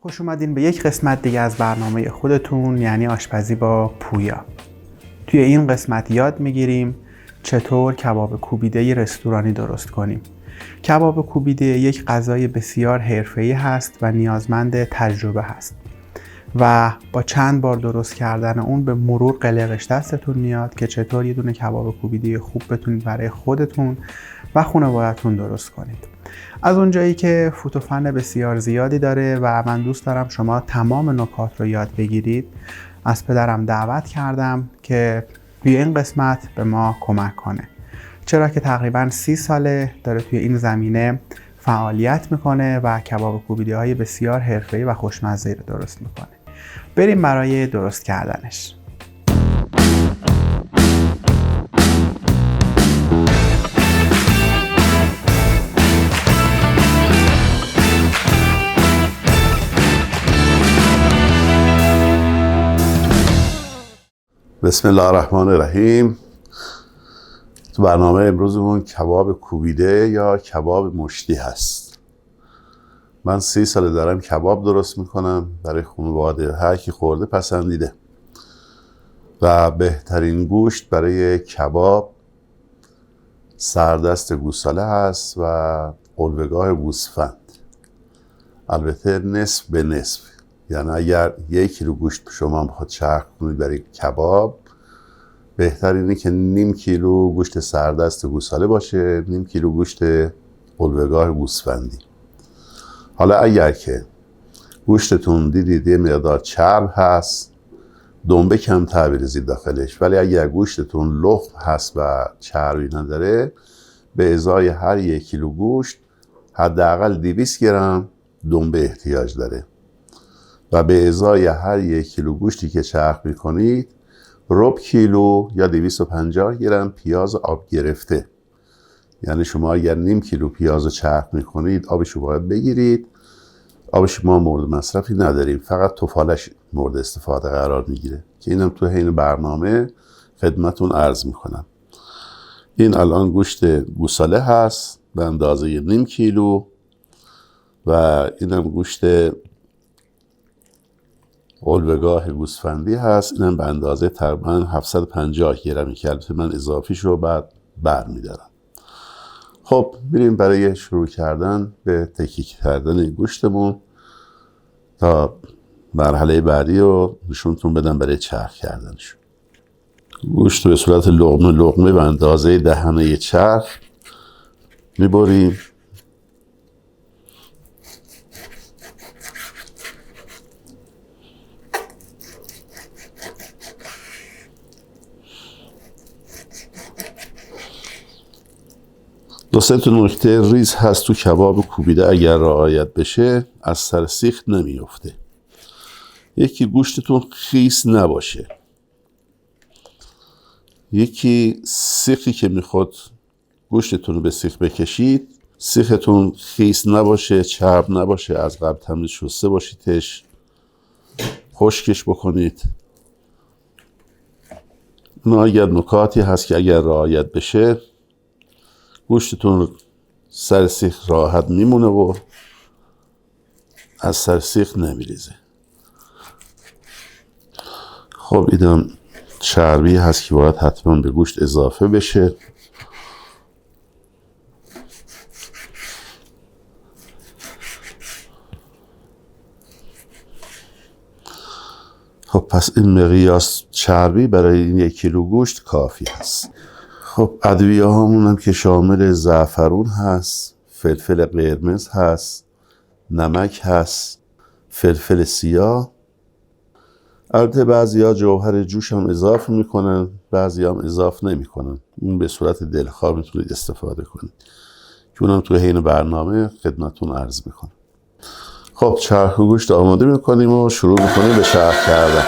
خوش اومدین به یک قسمت دیگه از برنامه خودتون، یعنی آشپزی با پویا. توی این قسمت یاد میگیریم چطور کباب کوبیده رستورانی درست کنیم. کباب کوبیده یک غذای بسیار حرفه‌ای هست و نیازمند تجربه هست و با چند بار درست کردن اون به مرور قلقش دستتون میاد که چطور یه دونه کباب کوبیده خوب بتونید برای خودتون و خانواده‌تون درست کنید. از اونجایی که فوت و فن بسیار زیادی داره و من دوست دارم شما تمام نکات رو یاد بگیرید، از پدرم دعوت کردم که توی این قسمت به ما کمک کنه، چرا که تقریباً 30 ساله داره توی این زمینه فعالیت میکنه و کباب کوبیده های بسیار حرفه‌ای و خوشمزه رو درست میکنه. بریم برای درست کردنش. بسم الله الرحمن الرحیم. تو برنامه امروزمون کباب کوبیده یا کباب مشتی هست. من 30 سال دارم کباب درست میکنم برای خانواده، هر کی خورده پسندیده. و بهترین گوشت برای کباب سردست گوساله هست و قلبگاه گوسفند، البته نصف به نصف. یعنی اگر 1 کیلو گوشت شما بخواد چرخ کنید برای کباب، بهتر اینه که نیم کیلو گوشت سردست گوساله باشه، نیم کیلو گوشت قلبگاه گوسفندی. حالا اگر که گوشتتون دیدید یه مقدار چرب هست، دنبه کمتر بریزید داخلش، ولی اگر گوشتتون لخت هست و چربی نداره، به ازای هر 1 کیلو گوشت حداقل 200 گرم دنبه احتیاج داره. و به ازای هر 1 کیلو گوشتی که چرخ میکنید، ربع کیلو یا 250 گرم پیاز آب گرفته. یعنی شما اگر نیم کیلو پیاز چرخ میکنید، آبشو باید بگیرید. آبش ما مورد مصرفی نداریم، فقط تفالش مورد استفاده قرار میگیره که اینم تو حین برنامه خدمتون عرض میکنم. این الان گوشت گوساله هست به اندازه نیم کیلو و اینم گوشت قلبگاه گوسفندی هست، اینم به اندازه تقریبا 750 گرمی که البته من اضافیش رو بعد برمیدارم. خب بریم برای شروع کردن به تکیک کردن گوشتمون تا مرحله بعدی رو نشونتون بدم برای چرخ کردنش. گوشت رو به صورت لقمه لقمه به اندازه دهنه چرخ میبریم. دو سه تا نکته ریز هست تو کباب کوبیده، اگر رعایت بشه از سر سیخ نمیفته. یکی گوشتتون خیس نباشه، یکی سیخی که میخواد گوشتتون رو به سیخ بکشید سیختون خیس نباشه، چرب نباشه، از قبل تمیز شسته باشیدش، خشکش بکنید. اینا اگر نکاتی هست که اگر رعایت بشه گوشتتون سر سیخ راحت میمونه و از سر سیخ نمیریزه. خب اینم چربی هست که باید حتما به گوشت اضافه بشه. خب پس این مقیاس چربی برای این 1 کیلو گوشت کافی هست. خب ادویه هامون هم که شامل زعفرون هست، فلفل قرمز هست، نمک هست، فلفل سیاه. البته بعضی ها جوهر جوش هم اضافه میکنن، بعضی هم اضافه نمیکنن. اون به صورت دلخواه میتونید استفاده کنید که اونم تو حین برنامه خدمتون عرض میکنم. خب چرخ گوشت آماده میکنیم و شروع میکنیم به چرخ کردن.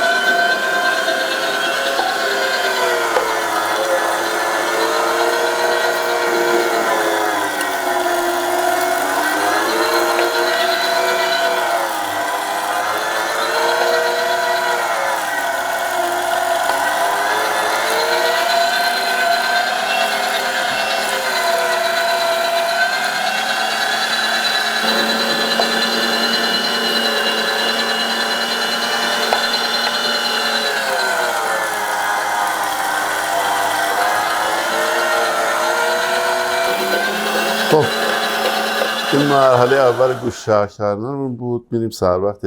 مرحله اول گوشت چرخ کردنمون بود. میریم سر وقت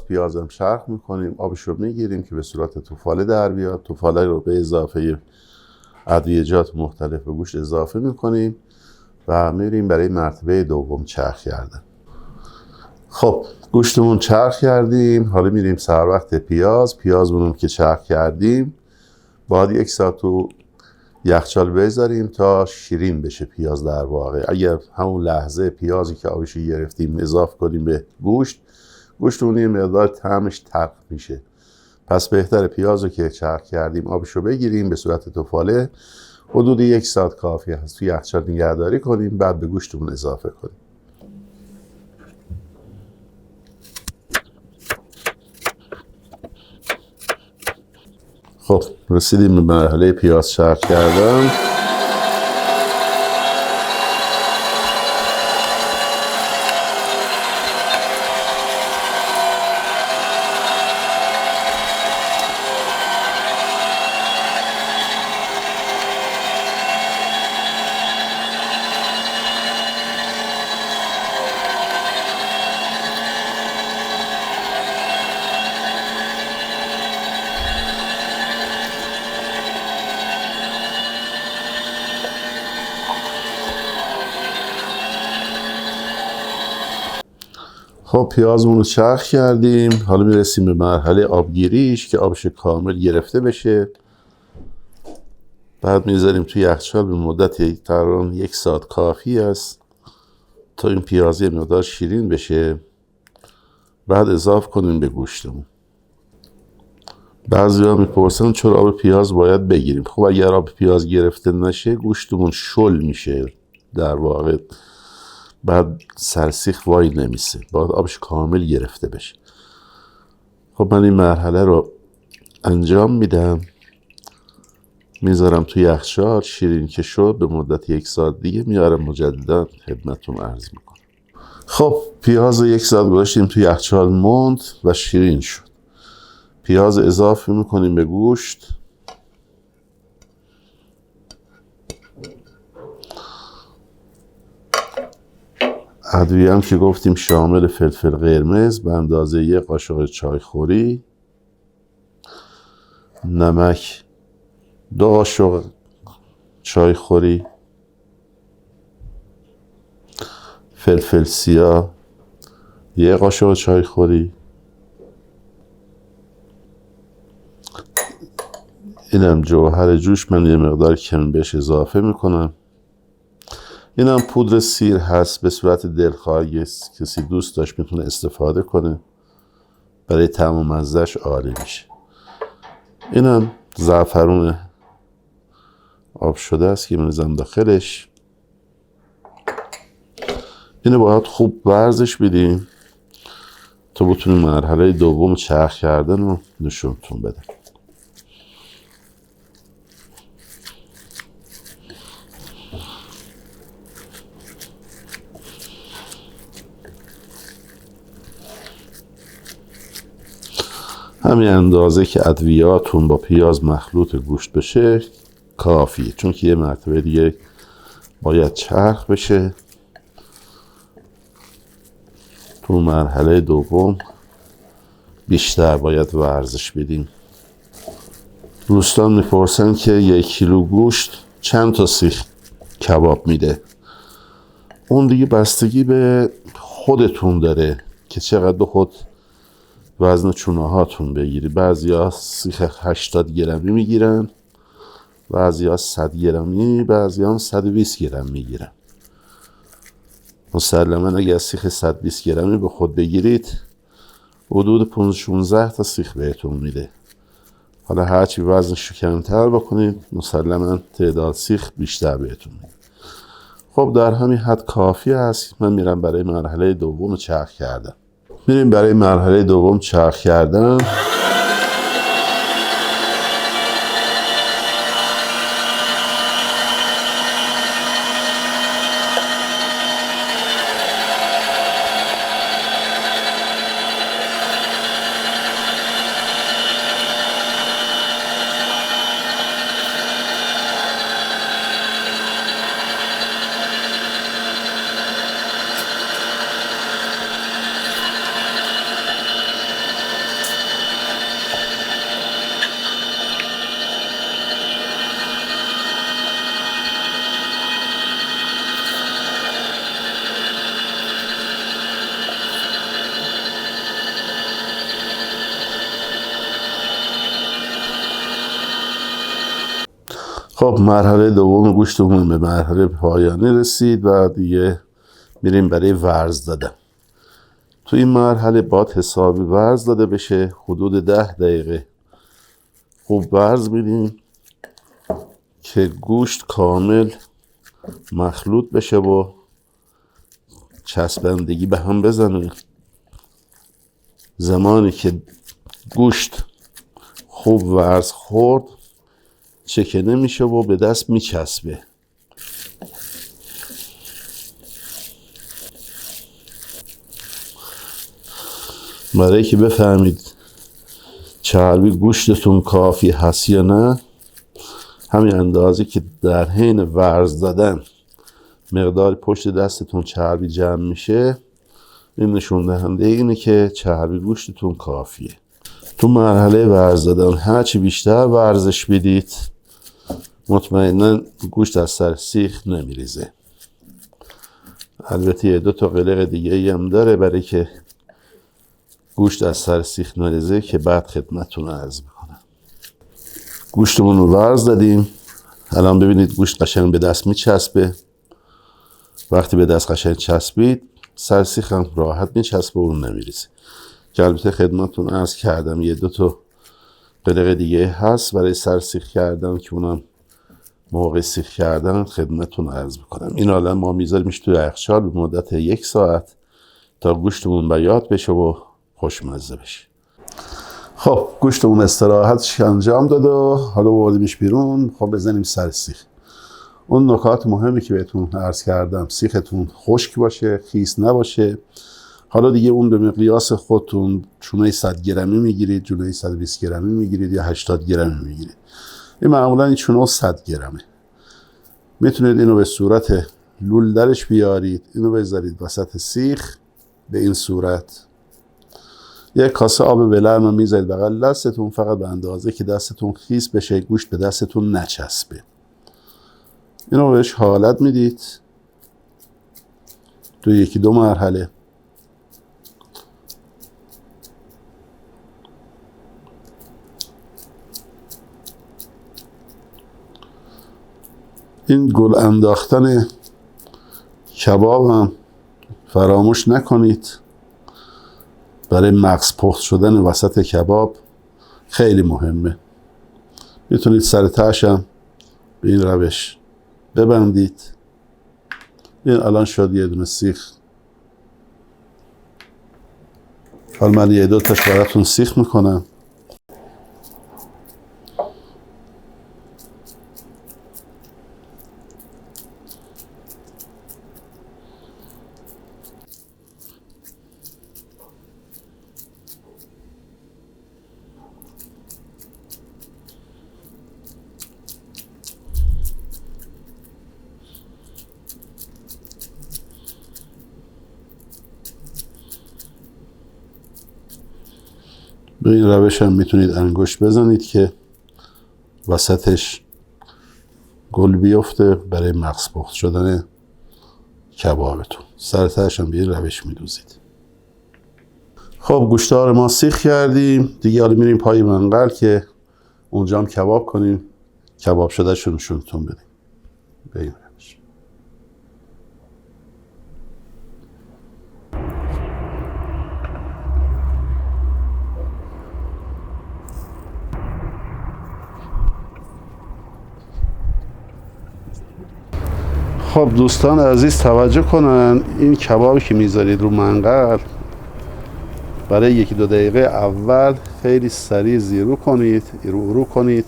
پیازم چرخ میکنیم، آبش رو میگیریم که به صورت توفاله در بیاد. توفاله رو به اضافه ادویه‌جات مختلف به گوشت اضافه میکنیم و میریم برای مرتبه دوم چرخ کردن. خب گوشتمون چرخ کردیم، حالا میریم سر وقت پیازمون که چرخ کردیم باید 1 ساعت تو یخچال بذاریم تا شیرین بشه پیاز. در واقع اگر همون لحظه پیازی که آبش گرفتیم اضافه کنیم به گوشتمون یه مقدار طعمش تلخ میشه. پس بهتره پیازو که چرخ کردیم آبشو بگیریم به صورت توفاله، حدود 1 ساعت کافی هست تو یخچال نگهداری کنیم، بعد به گوشتمون اضافه کنیم. خب رسیدیم به مرحله پیاز چرخ کردن. خب پیازمون رو چرخ کردیم، حالا میرسیم به مرحله آبگیریش که آبش کامل گرفته بشه. بعد میذاریم توی یخچال به مدت تقریباً 1 ساعت کافی است تا این پیازی مقدار شیرین بشه. بعد اضافه کنیم به گوشتمون. بعضی‌ها میپرسن چرا آب پیاز باید بگیریم. خب اگر آب پیاز گرفته نشه گوشتمون شل میشه در واقع، بعد سرسیخ وای نمیسه، باید آبش کامل گرفته بشه. خب من این مرحله رو انجام میدم، میذارم توی یخچال. شیرین که شد به مدت 1 ساعت دیگه میارم مجددا خدمتتون عرض میکنم. خب پیاز 1 ساعت گذاشتیم توی یخچال موند و شیرین شد. پیاز اضافه میکنیم به گوشت. ادویه هم که گفتیم شامل فلفل قرمز به اندازه 1 قاشق چایخوری، نمک 2 قاشق چایخوری، فلفل سیاه 1 قاشق چایخوری. اینم جوهر جوش، من یه مقدار کمی بهش اضافه میکنم. اینم پودر سیر هست به صورت دلخواه، کسی دوست داشت میتونه استفاده کنه، برای طعم و مزهش عالی میشه. اینم زعفرون آب شده است که می‌ریزم داخلش. اینو باید خوب ورزش بدیم تا بتونیم مرحله دوم چرخ کردن رو نشونتون بدم. همین اندازه که ادویه‌هاتون با پیاز مخلوط گوشت بشه کافیه، چون که یه مرتبه دیگه باید چرخ بشه. تو مرحله دوم بیشتر باید ورزش بدیم. دوستان میپرسن که 1 کیلو گوشت چند تا سیخ کباب میده. اون دیگه بستگی به خودتون داره که چقدر به خود وزن چونه هاتون بگیری. بعضی ها سیخ 80 گرمی میگیرن، بعضی ها 100 گرمی، بعضی ها 120 گرم میگیرن. مسلما اگر سیخ 120 گرمی به خود بگیرید حدود 15-16 تا سیخ بهتون میده. حالا هرچی وزنش رو کمتر بکنید مسلما تعداد سیخ بیشتر بهتون میده. خب در همین حد کافی است. من میرم برای مرحله دوم چرخ کردن. میریم برای مرحله دوم چرخ کردن. خب مرحله دوم گوشتمون به مرحله پایانی رسید و دیگه میریم برای ورز دادن. تو این مرحله باید حسابی ورز داده بشه، حدود 10 دقیقه خوب ورز میدیم که گوشت کامل مخلوط بشه و چسبندگی به هم بزنه. زمانی که گوشت خوب ورز خورد چکنه میشه و به دست میچسبه. برای که بفهمید چربی گوشتتون کافی هست یا نه، همین اندازه که در حین ورز دادن مقدار پشت دستتون چربی جمع میشه، این نشون دهنده اینه که چربی گوشتتون کافیه. تو مرحله ورز دادن هرچی بیشتر ورزش بدید مطمئنا گوشت از سر سیخ نمیریزه. البته یه 2 تا قلق دیگه هم داره برای که گوشت از سر سیخ نریزه که بعد خدمتتون عرض میکنم. گوشتمون رو ورز دادیم. الان ببینید گوشت قشنگ به دست میچسبه. وقتی به دست قشنگ چسبید سر سیخ هم راحت میچسبه و اون نمیریزه. که البته خدمتتون عرض کردم یه 2 تا قلق دیگه هست برای سر سیخ کردن که اونم موقع سیخ کردن خدمتتون عرض میکنم. این حالا ما میذاریمش توی یخچال به مدت 1 ساعت تا گوشتمون بیاد بشه و خوشمزه بشه. خب گوشتمون استراحتش انجام داد و حالا بردیمش بیرون. خب بزنیم سر سیخ. اون نکات مهمی که بهتون عرض کردم، سیختون خشک باشه، خیس نباشه. حالا دیگه اون به مقیاس خودتون، چونه 100 گرمی میگیرید، چونه 120 گرمی میگیرید یا 80 گرمی میگیرید. این معمولا این چونه 100 گرمه. میتونید اینو به صورت لول درش بیارید، اینو بذارید وسط سیخ به این صورت. یک کاسه آب ولرم میذارید بغل دستتون، فقط به اندازه که دستتون خیس بشه، گوشت به دستتون نچسبه. اینو بهش حالت میدید تو 1-2 مرحله. این گل انداختن کباب هم فراموش نکنید. برای مغز پخت شدن وسط کباب خیلی مهمه. میتونید سر تهش هم به این روش ببندید. این الان شد یه دونه سیخ. حالا من یه 2 تاش براتون سیخ میکنم. به این روش هم میتونید انگشت بزنید که وسطش گل بیفته برای مغز پخت شدن کبابتون. سر تهش هم به این روش میدوزید. خب گوشتار ما سیخ کردیم دیگه. حالا میریم پای منقل که اونجا هم کباب کنیم. کباب شده نشونتون بدیم. به این روش. خب دوستان عزیز توجه کنن، این کبابی که میذارید رو منقل برای 1-2 دقیقه اول خیلی سریع زیرو کنید، رو کنید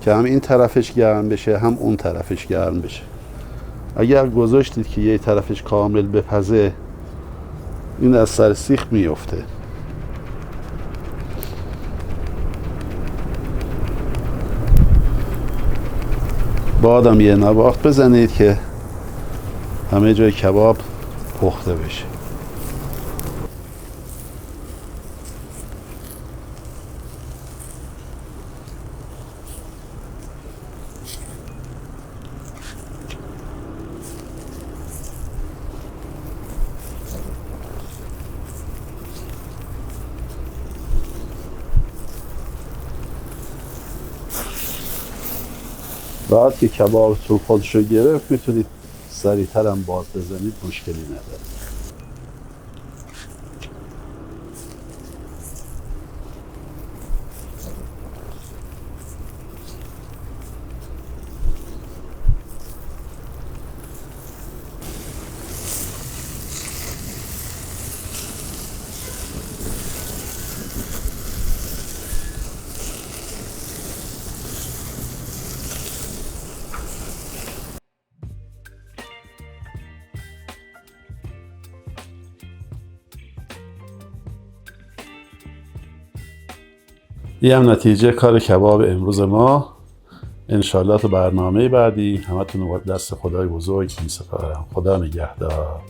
که هم این طرفش گرم بشه هم اون طرفش گرم بشه. اگر گذاشتید که یه طرفش کامل بپزه این از سر سیخ میفته. بعدم یه نواخت بزنید که همه جای کباب پخته بشه. بعد که کبابتون خودشو گرفت میتونید سریعتر هم باز بزنید، مشکلی نداره. این هم نتیجه کار کباب امروز ما. انشالله تو برنامه بعدی همتون رو دست خدای بزرگ میسپارم. خدا نگهدار.